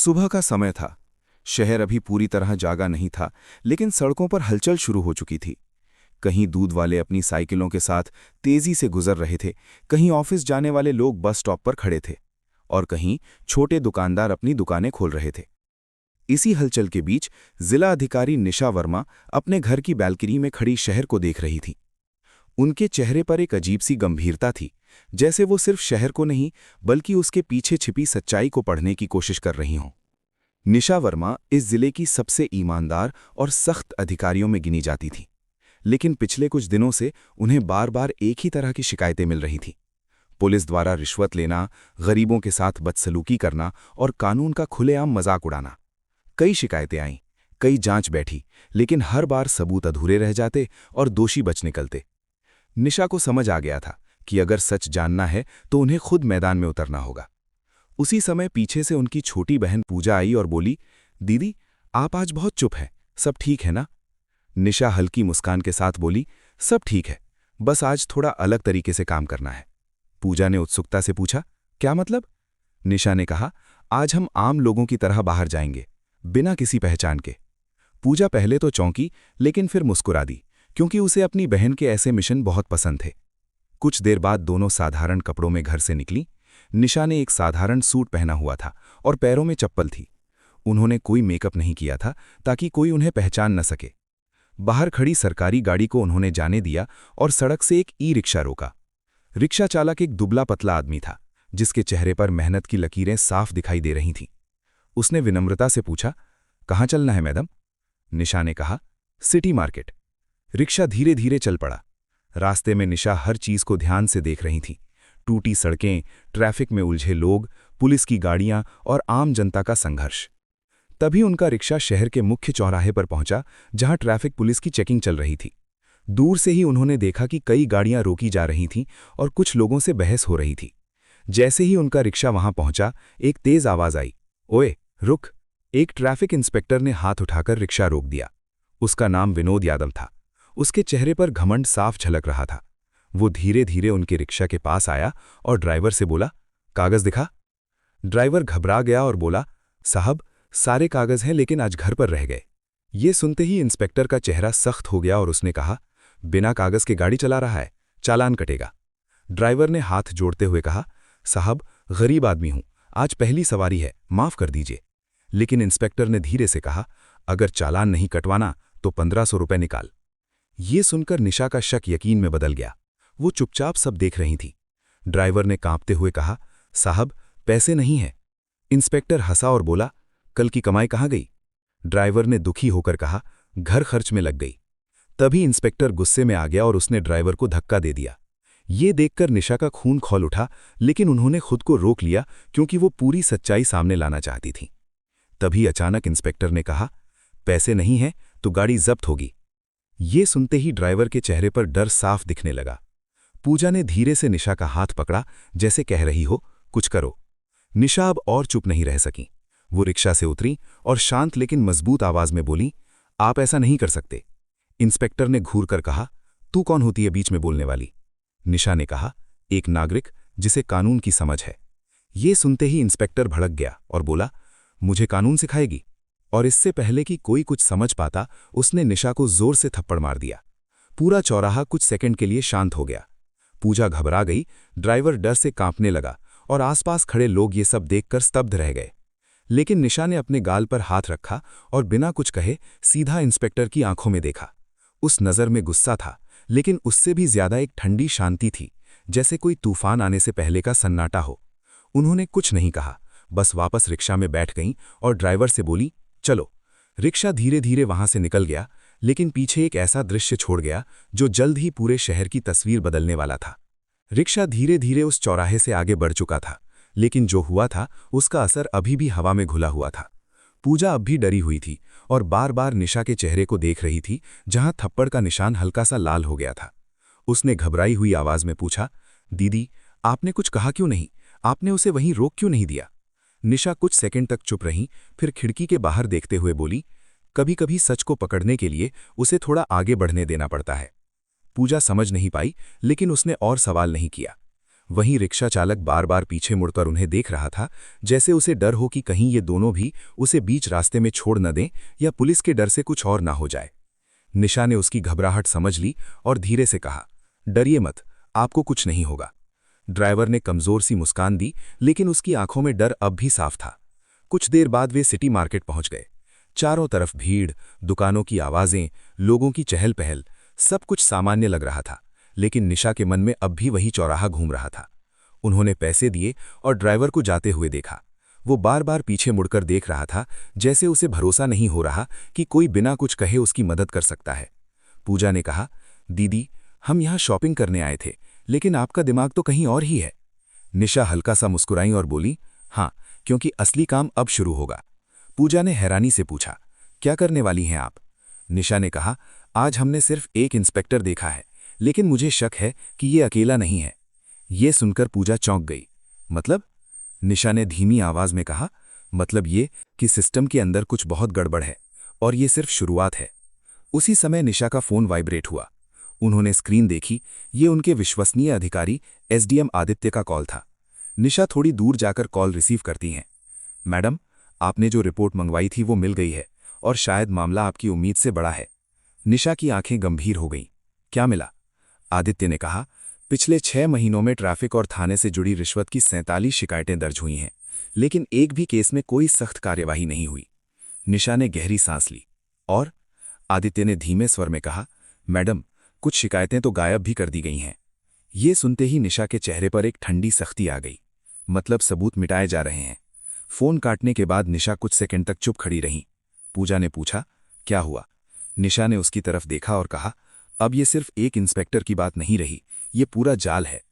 सुबह का समय था। शहर अभी पूरी तरह जागा नहीं था, लेकिन सड़कों पर हलचल शुरू हो चुकी थी। कहीं दूध वाले अपनी साइकिलों के साथ तेजी से गुजर रहे थे, कहीं ऑफिस जाने वाले लोग बस स्टॉप पर खड़े थे, और कहीं छोटे दुकानदार अपनी दुकानें खोल रहे थे। इसी हलचल के बीच जिला अधिकारी निशा वर्मा अपने घर की बैल्कनी में खड़ी शहर को देख रही थी। उनके चेहरे पर एक अजीब सी गंभीरता थी, जैसे वो सिर्फ शहर को नहीं बल्कि उसके पीछे छिपी सच्चाई को पढ़ने की कोशिश कर रही हों। निशा वर्मा इस जिले की सबसे ईमानदार और सख्त अधिकारियों में गिनी जाती थी, लेकिन पिछले कुछ दिनों से उन्हें बार बार एक ही तरह की शिकायतें मिल रही थीं। पुलिस द्वारा रिश्वत लेना, गरीबों के साथ बदसलूकी करना और कानून का खुलेआम मजाक उड़ाना। कई शिकायतें आईं, कई जांच बैठी, लेकिन हर बार सबूत अधूरे रह जाते और दोषी बच निकलते। निशा को समझ आ गया था कि अगर सच जानना है तो उन्हें खुद मैदान में उतरना होगा। उसी समय पीछे से उनकी छोटी बहन पूजा आई और बोली, दीदी, आप आज बहुत चुप हैं, सब ठीक है ना? निशा हल्की मुस्कान के साथ बोली, सब ठीक है, बस आज थोड़ा अलग तरीके से काम करना है। पूजा ने उत्सुकता से पूछा, क्या मतलब? निशा ने कहा, आज हम आम लोगों की तरह बाहर जाएंगे, बिना किसी पहचान के। पूजा पहले तो चौंकी, लेकिन फिर मुस्कुरा दी, क्योंकि उसे अपनी बहन के ऐसे मिशन बहुत पसंद थे। कुछ देर बाद दोनों साधारण कपड़ों में घर से निकली। निशा ने एक साधारण सूट पहना हुआ था और पैरों में चप्पल थी। उन्होंने कोई मेकअप नहीं किया था ताकि कोई उन्हें पहचान न सके। बाहर खड़ी सरकारी गाड़ी को उन्होंने जाने दिया और सड़क से एक ई-रिक्शा रोका। रिक्शा चालक एक दुबला पतला आदमी था, जिसके चेहरे पर मेहनत की लकीरें साफ दिखाई दे रही थीं। उसने विनम्रता से पूछा, कहाँ चलना है मैडम? निशा ने कहा, सिटी मार्केट। रिक्शा धीरे धीरे चल पड़ा। रास्ते में निशा हर चीज को ध्यान से देख रही थी। टूटी सड़कें, ट्रैफिक में उलझे लोग, पुलिस की गाड़ियां और आम जनता का संघर्ष। तभी उनका रिक्शा शहर के मुख्य चौराहे पर पहुंचा, जहां ट्रैफिक पुलिस की चेकिंग चल रही थी। दूर से ही उन्होंने देखा कि कई गाड़ियां रोकी जा रही थीं और कुछ लोगों से बहस हो रही थी। जैसे ही उनका रिक्शा वहां पहुंचा, एक तेज आवाज आई, ओए, रुक! एक ट्रैफिक इंस्पेक्टर ने हाथ उठाकर रिक्शा रोक दिया। उसका नाम विनोद यादव था। उसके चेहरे पर घमंड साफ झलक रहा था। वो धीरे धीरे उनके रिक्शा के पास आया और ड्राइवर से बोला, कागज दिखा। ड्राइवर घबरा गया और बोला, साहब, सारे कागज हैं लेकिन आज घर पर रह गए। ये सुनते ही इंस्पेक्टर का चेहरा सख्त हो गया और उसने कहा, बिना कागज के गाड़ी चला रहा है, चालान कटेगा। ड्राइवर ने हाथ जोड़ते हुए कहा, साहब, गरीब आदमी हूं, आज पहली सवारी है, माफ कर दीजिए। लेकिन इंस्पेक्टर ने धीरे से कहा, अगर चालान नहीं कटवाना तो 1500 रुपए निकाल। ये सुनकर निशा का शक यकीन में बदल गया। वो चुपचाप सब देख रही थी। ड्राइवर ने कांपते हुए कहा, साहब, पैसे नहीं हैं। इंस्पेक्टर हंसा और बोला, कल की कमाई कहाँ गई? ड्राइवर ने दुखी होकर कहा, घर खर्च में लग गई। तभी इंस्पेक्टर गुस्से में आ गया और उसने ड्राइवर को धक्का दे दिया। ये देखकर निशा का खून खौल उठा, लेकिन उन्होंने खुद को रोक लिया क्योंकि वो पूरी सच्चाई सामने लाना चाहती थी। तभी अचानक इंस्पेक्टर ने कहा, पैसे नहीं हैं तो गाड़ी जब्त होगी। ये सुनते ही ड्राइवर के चेहरे पर डर साफ दिखने लगा। पूजा ने धीरे से निशा का हाथ पकड़ा, जैसे कह रही हो, कुछ करो। निशा अब और चुप नहीं रह सकी। वो रिक्शा से उतरी और शांत लेकिन मजबूत आवाज में बोली, आप ऐसा नहीं कर सकते। इंस्पेक्टर ने घूर कर कहा, तू कौन होती है बीच में बोलने वाली? निशा ने कहा, एक नागरिक जिसे कानून की समझ है। ये सुनते ही इंस्पेक्टर भड़क गया और बोला, मुझे कानून सिखाएगी? और इससे पहले कि कोई कुछ समझ पाता, उसने निशा को जोर से थप्पड़ मार दिया। पूरा चौराहा कुछ सेकंड के लिए शांत हो गया। पूजा घबरा गई, ड्राइवर डर से कांपने लगा और आसपास खड़े लोग ये सब देखकर स्तब्ध रह गए। लेकिन निशा ने अपने गाल पर हाथ रखा और बिना कुछ कहे सीधा इंस्पेक्टर की आंखों में देखा। उस नज़र में गुस्सा था, लेकिन उससे भी ज्यादा एक ठंडी शांति थी, जैसे कोई तूफान आने से पहले का सन्नाटा हो। उन्होंने कुछ नहीं कहा, बस वापस रिक्शा में बैठ गईं और ड्राइवर से बोली, चलो। रिक्शा धीरे धीरे वहां से निकल गया, लेकिन पीछे एक ऐसा दृश्य छोड़ गया जो जल्द ही पूरे शहर की तस्वीर बदलने वाला था। रिक्शा धीरे धीरे उस चौराहे से आगे बढ़ चुका था, लेकिन जो हुआ था उसका असर अभी भी हवा में घुला हुआ था। पूजा अब भी डरी हुई थी और बार बार निशा के चेहरे को देख रही थी, जहां थप्पड़ का निशान हल्का सा लाल हो गया था। उसने घबराई हुई आवाज में पूछा, दीदी, आपने कुछ कहा क्यों नहीं? आपने उसे वहीं रोक क्यों नहीं दिया? निशा कुछ सेकंड तक चुप रही, फिर खिड़की के बाहर देखते हुए बोली, कभी कभी सच को पकड़ने के लिए उसे थोड़ा आगे बढ़ने देना पड़ता है। पूजा समझ नहीं पाई, लेकिन उसने और सवाल नहीं किया। वहीं रिक्शा चालक बार बार पीछे मुड़कर उन्हें देख रहा था, जैसे उसे डर हो कि कहीं ये दोनों भी उसे बीच रास्ते में छोड़ न दें या पुलिस के डर से कुछ और ना हो जाए। निशा ने उसकी घबराहट समझ ली और धीरे से कहा, डरिए मत, आपको कुछ नहीं होगा। ड्राइवर ने कमजोर सी मुस्कान दी, लेकिन उसकी आंखों में डर अब भी साफ था। कुछ देर बाद वे सिटी मार्केट पहुंच गए। चारों तरफ भीड़, दुकानों की आवाजें, लोगों की चहल पहल, सब कुछ सामान्य लग रहा था, लेकिन निशा के मन में अब भी वही चौराहा घूम रहा था। उन्होंने पैसे दिए और ड्राइवर को जाते हुए देखा। वो बार बार पीछे मुड़कर देख रहा था, जैसे उसे भरोसा नहीं हो रहा कि कोई बिना कुछ कहे उसकी मदद कर सकता है। पूजा ने कहा, दीदी, हम यहाँ शॉपिंग करने आए थे, लेकिन आपका दिमाग तो कहीं और ही है। निशा हल्का सा मुस्कुराई और बोली, हाँ, क्योंकि असली काम अब शुरू होगा। पूजा ने हैरानी से पूछा, क्या करने वाली हैं आप? निशा ने कहा, आज हमने सिर्फ एक इंस्पेक्टर देखा है, लेकिन मुझे शक है कि ये अकेला नहीं है। ये सुनकर पूजा चौंक गई। मतलब? निशा ने धीमी आवाज में कहा, मतलब ये कि सिस्टम के अंदर कुछ बहुत गड़बड़ है और ये सिर्फ शुरुआत है। उसी समय निशा का फोन वाइब्रेट हुआ। उन्होंने स्क्रीन देखी। ये उनके विश्वसनीय अधिकारी एसडीएम आदित्य का कॉल था। निशा थोड़ी दूर जाकर कॉल रिसीव करती हैं। मैडम, आपने जो रिपोर्ट मंगवाई थी वो मिल गई है और शायद मामला आपकी उम्मीद से बड़ा है। निशा की आंखें गंभीर हो गईं। क्या मिला? आदित्य ने कहा, पिछले 6 महीनों में ट्रैफिक और थाने से जुड़ी रिश्वत की 47 शिकायतें दर्ज हुई हैं, लेकिन एक भी केस में कोई सख्त कार्यवाही नहीं हुई। निशा ने गहरी सांस ली। और? आदित्य ने धीमे स्वर में कहा, मैडम, कुछ शिकायतें तो गायब भी कर दी गई हैं। ये सुनते ही निशा के चेहरे पर एक ठंडी सख्ती आ गई। मतलब सबूत मिटाए जा रहे हैं। फोन काटने के बाद निशा कुछ सेकंड तक चुप खड़ी रही। पूजा ने पूछा, क्या हुआ? निशा ने उसकी तरफ देखा और कहा, अब ये सिर्फ एक इंस्पेक्टर की बात नहीं रही, ये पूरा जाल है।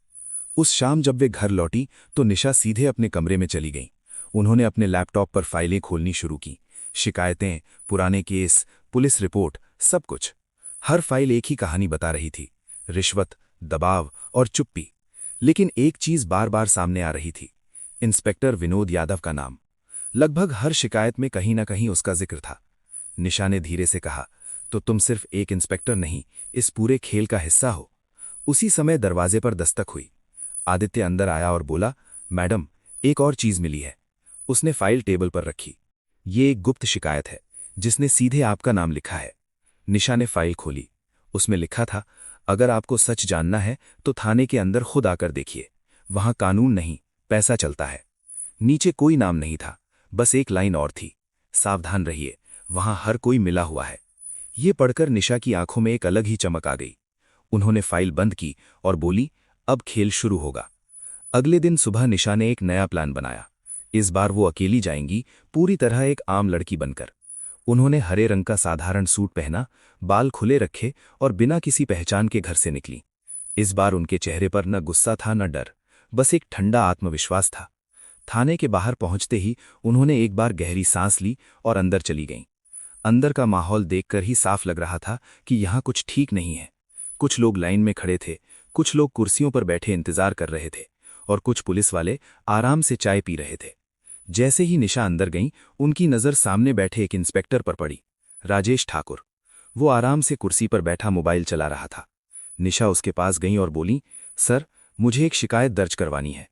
उस शाम जब वे घर लौटी तो निशा सीधे अपने कमरे में चली गईं। उन्होंने अपने लैपटॉप पर फाइलें खोलनी शुरू की। शिकायतें, पुराने केस, पुलिस रिपोर्ट, सब कुछ। हर फाइल एक ही कहानी बता रही थी, रिश्वत, दबाव और चुप्पी। लेकिन एक चीज बार बार सामने आ रही थी, इंस्पेक्टर विनोद यादव का नाम। लगभग हर शिकायत में कहीं ना कहीं उसका जिक्र था। निशा ने धीरे से कहा, तो तुम सिर्फ एक इंस्पेक्टर नहीं, इस पूरे खेल का हिस्सा हो। उसी समय दरवाजे पर दस्तक हुई। आदित्य अंदर आया और बोला, मैडम, एक और चीज मिली है। उसने फाइल टेबल पर रखी। ये एक गुप्त शिकायत है, जिसने सीधे आपका नाम लिखा है। निशा ने फाइल खोली। उसमें लिखा था, अगर आपको सच जानना है तो थाने के अंदर खुद आकर देखिए, वहां कानून नहीं, पैसा चलता है। नीचे कोई नाम नहीं था, बस एक लाइन और थी, सावधान रहिए, वहां हर कोई मिला हुआ है। ये पढ़कर निशा की आंखों में एक अलग ही चमक आ गई। उन्होंने फाइल बंद की और बोली, अब खेल शुरू होगा। अगले दिन सुबह निशा ने एक नया प्लान बनाया। इस बार वो अकेली जाएंगी, पूरी तरह एक आम लड़की बनकर। उन्होंने हरे रंग का साधारण सूट पहना, बाल खुले रखे और बिना किसी पहचान के घर से निकली। इस बार उनके चेहरे पर न गुस्सा था न डर, बस एक ठंडा आत्मविश्वास था। थाने के बाहर पहुंचते ही उन्होंने एक बार गहरी सांस ली और अंदर चली गईं। अंदर का माहौल देखकर ही साफ लग रहा था कि यहाँ कुछ ठीक नहीं है। कुछ लोग लाइन में खड़े थे, कुछ लोग कुर्सियों पर बैठे इंतजार कर रहे थे और कुछ पुलिस वाले आराम से चाय पी रहे थे। जैसे ही निशा अंदर गईं, उनकी नज़र सामने बैठे एक इंस्पेक्टर पर पड़ी, राजेश ठाकुर। वो आराम से कुर्सी पर बैठा मोबाइल चला रहा था। निशा उसके पास गई और बोली, सर, मुझे एक शिकायत दर्ज करवानी है।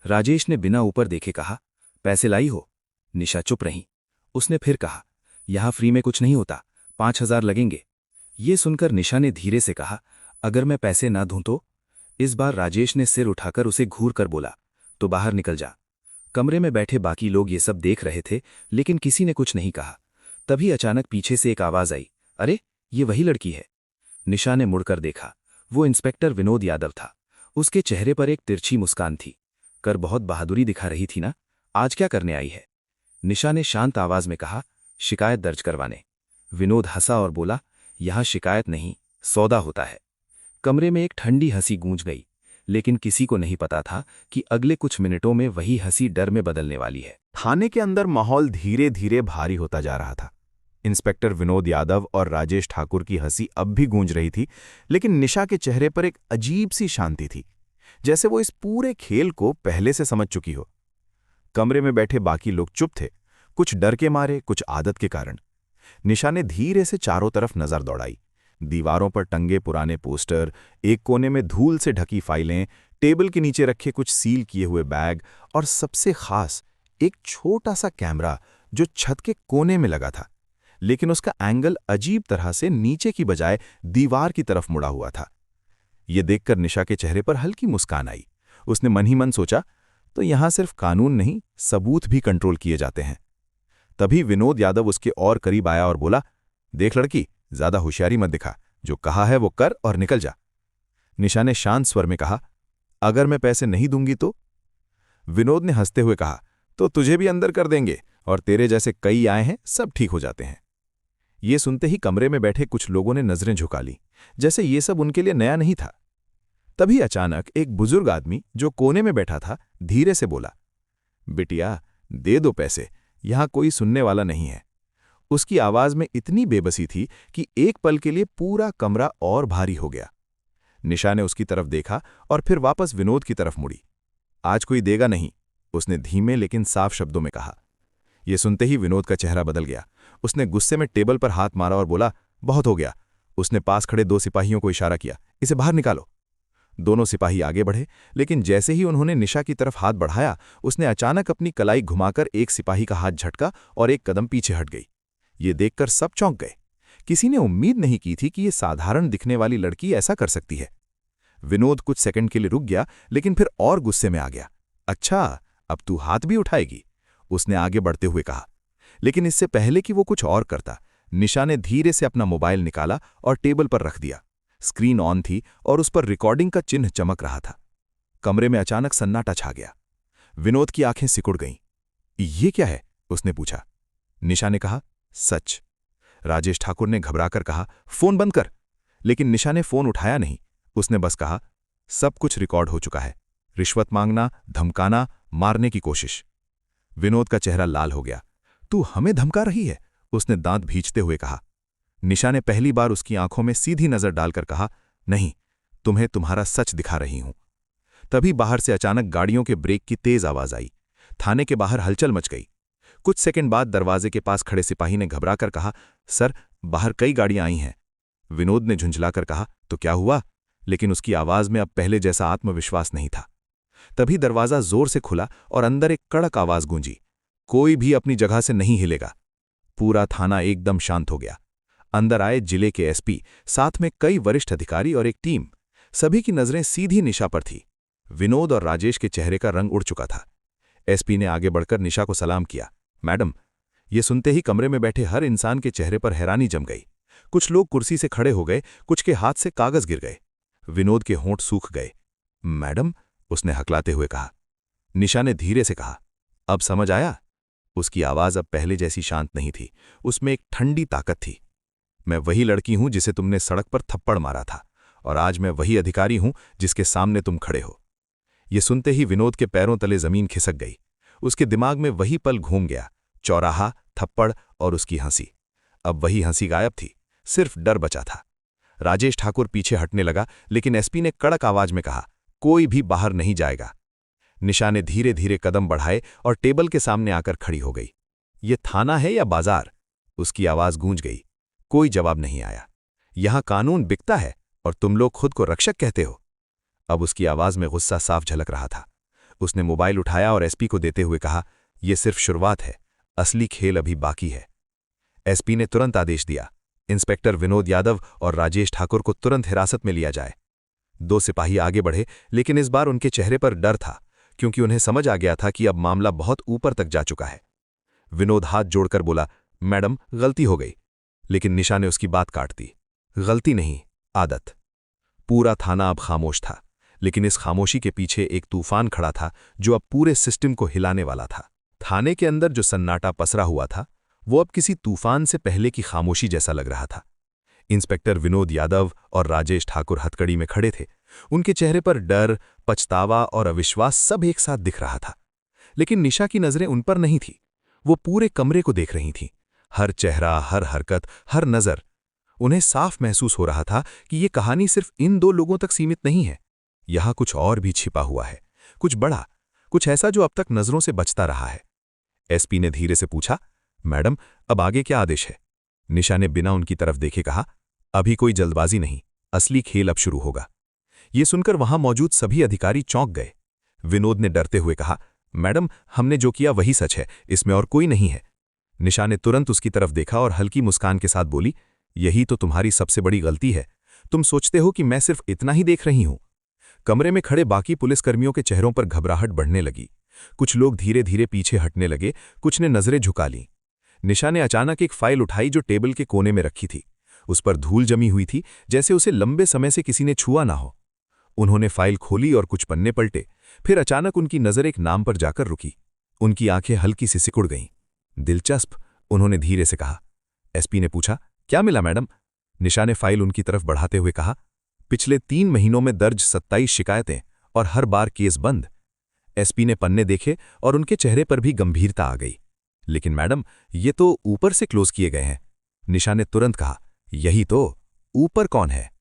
राजेश ने बिना ऊपर देखे कहा, पैसे लाई हो? निशा चुप रही। उसने फिर कहा, यहाँ फ्री में कुछ नहीं होता, 5,000 लगेंगे। ये सुनकर निशा ने धीरे से कहा, अगर मैं पैसे ना दूं तो? इस बार राजेश ने सिर उठाकर उसे घूर कर बोला, तो बाहर निकल जा। कमरे में बैठे बाकी लोग ये सब देख रहे थे, लेकिन किसी ने कुछ नहीं कहा। तभी अचानक पीछे से एक आवाज आई, अरे, ये वही लड़की है। निशा ने मुड़कर देखा। वो इंस्पेक्टर विनोद यादव था। उसके चेहरे पर एक तिरछी मुस्कान थी। कर बहुत बहादुरी दिखा रही थी ना, आज क्या करने आई है? निशा ने शांत आवाज में कहा, शिकायत दर्ज करवाने। विनोद हंसा और बोला, यहां शिकायत नहीं, सौदा होता है। कमरे में एक ठंडी हंसी गूंज गई, लेकिन किसी को नहीं पता था कि अगले कुछ मिनटों में वही हंसी डर में बदलने वाली है। थाने के अंदर माहौल धीरे धीरे भारी होता जा रहा था। इंस्पेक्टर विनोद यादव और राजेश ठाकुर की हंसी अब भी गूंज रही थी, लेकिन निशा के चेहरे पर एक अजीब सी शांति थी, जैसे वो इस पूरे खेल को पहले से समझ चुकी हो। कमरे में बैठे बाकी लोग चुप थे, कुछ डर के मारे, कुछ आदत के कारण। निशा ने धीरे से चारों तरफ नजर दौड़ाई। दीवारों पर टंगे पुराने पोस्टर, एक कोने में धूल से ढकी फाइलें, टेबल के नीचे रखे कुछ सील किए हुए बैग और सबसे खास एक छोटा सा कैमरा जो छत के कोने में लगा था, लेकिन उसका एंगल अजीब तरह से नीचे की बजाय दीवार की तरफ मुड़ा हुआ था। ये देखकर निशा के चेहरे पर हल्की मुस्कान आई। उसने मन ही मन सोचा, तो यहां सिर्फ कानून नहीं, सबूत भी कंट्रोल किए जाते हैं। तभी विनोद यादव उसके और करीब आया और बोला, देख लड़की, ज्यादा होशियारी मत दिखा, जो कहा है वो कर और निकल जा। निशा ने शांत स्वर में कहा, अगर मैं पैसे नहीं दूंगी तो? विनोद ने हंसते हुए कहा, तो तुझे भी अंदर कर देंगे, और तेरे जैसे कई आए हैं, सब ठीक हो जाते हैं। ये सुनते ही कमरे में बैठे कुछ लोगों ने नजरें झुका ली, जैसे ये सब उनके लिए नया नहीं था। तभी अचानक एक बुजुर्ग आदमी जो कोने में बैठा था धीरे से बोला, बिटिया दे दो पैसे, यहां कोई सुनने वाला नहीं है। उसकी आवाज में इतनी बेबसी थी कि एक पल के लिए पूरा कमरा और भारी हो गया। निशा ने उसकी तरफ देखा और फिर वापस विनोद की तरफ मुड़ी। आज कोई देगा नहीं, उसने धीमे लेकिन साफ शब्दों में कहा। यह सुनते ही विनोद का चेहरा बदल गया। उसने गुस्से में टेबल पर हाथ मारा और बोला, बहुत हो गया। उसने पास खड़े 2 सिपाहियों को इशारा किया, इसे बाहर निकालो। दोनों सिपाही आगे बढ़े, लेकिन जैसे ही उन्होंने निशा की तरफ हाथ बढ़ाया, उसने अचानक अपनी कलाई घुमाकर एक सिपाही का हाथ झटका और एक कदम पीछे हट गई। ये देखकर सब चौंक गए। किसी ने उम्मीद नहीं की थी कि ये साधारण दिखने वाली लड़की ऐसा कर सकती है। विनोद कुछ सेकंड के लिए रुक गया, लेकिन फिर और गुस्से में आ गया। अच्छा, अब तू हाथ भी उठाएगी? उसने आगे बढ़ते हुए कहा। लेकिन इससे पहले कि वो कुछ और करता, निशा ने धीरे से अपना मोबाइल निकाला और टेबल पर रख दिया। स्क्रीन ऑन थी और उस पर रिकॉर्डिंग का चिन्ह चमक रहा था। कमरे में अचानक सन्नाटा छा गया। विनोद की आंखें सिकुड़ गईं। ये क्या है? उसने पूछा। निशा ने कहा, सच। राजेश ठाकुर ने घबराकर कहा, फोन बंद कर। लेकिन निशा ने फोन उठाया नहीं। उसने बस कहा, सब कुछ रिकॉर्ड हो चुका है। रिश्वत मांगना, धमकाना, मारने की कोशिश। विनोद का चेहरा लाल हो गया। तू हमें धमका रही है? उसने दांत भींचते हुए कहा। निशा ने पहली बार उसकी आंखों में सीधी नजर डालकर कहा, नहीं, तुम्हें तुम्हारा सच दिखा रही हूं। तभी बाहर से अचानक गाड़ियों के ब्रेक की तेज आवाज आई। थाने के बाहर हलचल मच गई। कुछ सेकंड बाद दरवाजे के पास खड़े सिपाही ने घबराकर कहा, सर, बाहर कई गाड़ियां आई हैं। विनोद ने झुंझलाकर कहा, तो क्या हुआ? लेकिन उसकी आवाज में अब पहले जैसा आत्मविश्वास नहीं था। तभी दरवाजा जोर से खुला और अंदर एक कड़क आवाज गूंजी, कोई भी अपनी जगह से नहीं हिलेगा। पूरा थाना एकदम शांत हो गया। अंदर आए जिले के एसपी, साथ में कई वरिष्ठ अधिकारी और एक टीम। सभी की नजरें सीधी निशा पर थी। विनोद और राजेश के चेहरे का रंग उड़ चुका था। एसपी ने आगे बढ़कर निशा को सलाम किया, मैडम। ये सुनते ही कमरे में बैठे हर इंसान के चेहरे पर हैरानी जम गई। कुछ लोग कुर्सी से खड़े हो गए, कुछ के हाथ से कागज गिर गए। विनोद के होंठ सूख गए। मैडम, उसने हकलाते हुए कहा। निशा ने धीरे से कहा, अब समझ आया? उसकी आवाज अब पहले जैसी शांत नहीं थी, उसमें एक ठंडी ताकत थी। मैं वही लड़की हूं जिसे तुमने सड़क पर थप्पड़ मारा था, और आज मैं वही अधिकारी हूं जिसके सामने तुम खड़े हो। ये सुनते ही विनोद के पैरों तले जमीन खिसक गई। उसके दिमाग में वही पल घूम गया, चौराहा, थप्पड़ और उसकी हंसी। अब वही हंसी गायब थी, सिर्फ डर बचा था। राजेश ठाकुर पीछे हटने लगा, लेकिन एसपी ने कड़क आवाज में कहा, कोई भी बाहर नहीं जाएगा। निशा ने धीरे धीरे कदम बढ़ाए और टेबल के सामने आकर खड़ी हो गई। ये थाना है या बाजार? उसकी आवाज गूंज गई। कोई जवाब नहीं आया। यहां कानून बिकता है और तुम लोग खुद को रक्षक कहते हो। अब उसकी आवाज में गुस्सा साफ झलक रहा था। उसने मोबाइल उठाया और एसपी को देते हुए कहा, यह सिर्फ शुरुआत है, असली खेल अभी बाकी है। एसपी ने तुरंत आदेश दिया, इंस्पेक्टर विनोद यादव और राजेश ठाकुर को तुरंत हिरासत में लिया जाए। 2 सिपाही आगे बढ़े, लेकिन इस बार उनके चेहरे पर डर था, क्योंकि उन्हें समझ आ गया था कि अब मामला बहुत ऊपर तक जा चुका है। विनोद हाथ जोड़कर बोला, मैडम, गलती हो गई। लेकिन निशा ने उसकी बात काट दी। गलती नहीं, आदत। पूरा थाना अब खामोश था, लेकिन इस खामोशी के पीछे एक तूफान खड़ा था जो अब पूरे सिस्टम को हिलाने वाला था। थाने के अंदर जो सन्नाटा पसरा हुआ था, वो अब किसी तूफान से पहले की खामोशी जैसा लग रहा था। इंस्पेक्टर विनोद यादव और राजेश ठाकुर हथकड़ी में खड़े थे। उनके चेहरे पर डर, पछतावा और अविश्वास सब एक साथ दिख रहा था। लेकिन निशा की नजरें उन पर नहीं थी। वो पूरे कमरे को देख रही थीं। हर चेहरा, हर हरकत, हर नजर। उन्हें साफ महसूस हो रहा था कि ये कहानी सिर्फ इन 2 लोगों तक सीमित नहीं है। यहां कुछ और भी छिपा हुआ है, कुछ बड़ा, कुछ ऐसा जो अब तक नजरों से बचता रहा है। एसपी ने धीरे से पूछा, मैडम, अब आगे क्या आदेश है? निशा ने बिना उनकी तरफ देखे कहा, अभी कोई जल्दबाजी नहीं, असली खेल अब शुरू होगा। ये सुनकर वहां मौजूद सभी अधिकारी चौंक गए। विनोद ने डरते हुए कहा, मैडम, हमने जो किया वही सच है, इसमें और कोई नहीं है। निशा ने तुरंत उसकी तरफ देखा और हल्की मुस्कान के साथ बोली, यही तो तुम्हारी सबसे बड़ी गलती है। तुम सोचते हो कि मैं सिर्फ इतना ही देख रही हूं। कमरे में खड़े बाकी पुलिसकर्मियों के चेहरों पर घबराहट बढ़ने लगी। कुछ लोग धीरे धीरे पीछे हटने लगे, कुछ ने नजरें झुका लीं। निशा ने अचानक एक फाइल उठाई जो टेबल के कोने में रखी थी। उस पर धूल जमी हुई थी, जैसे उसे लंबे समय से किसी ने छुआ ना हो। उन्होंने फाइल खोली और कुछ पन्ने पलटे। फिर अचानक उनकी नजर एक नाम पर जाकर रुकी। उनकी आंखें हल्की सी सिकुड़ गईं। दिलचस्प, उन्होंने धीरे से कहा। एसपी ने पूछा, क्या मिला मैडम? निशा ने फाइल उनकी तरफ बढ़ाते हुए कहा, पिछले 3 महीनों में दर्ज 27 शिकायतें और हर बार केस बंद। एसपी ने पन्ने देखे और उनके चेहरे पर भी गंभीरता आ गई। लेकिन मैडम, ये तो ऊपर से क्लोज किए गए हैं। निशा ने तुरंत कहा, यही तो, ऊपर कौन है?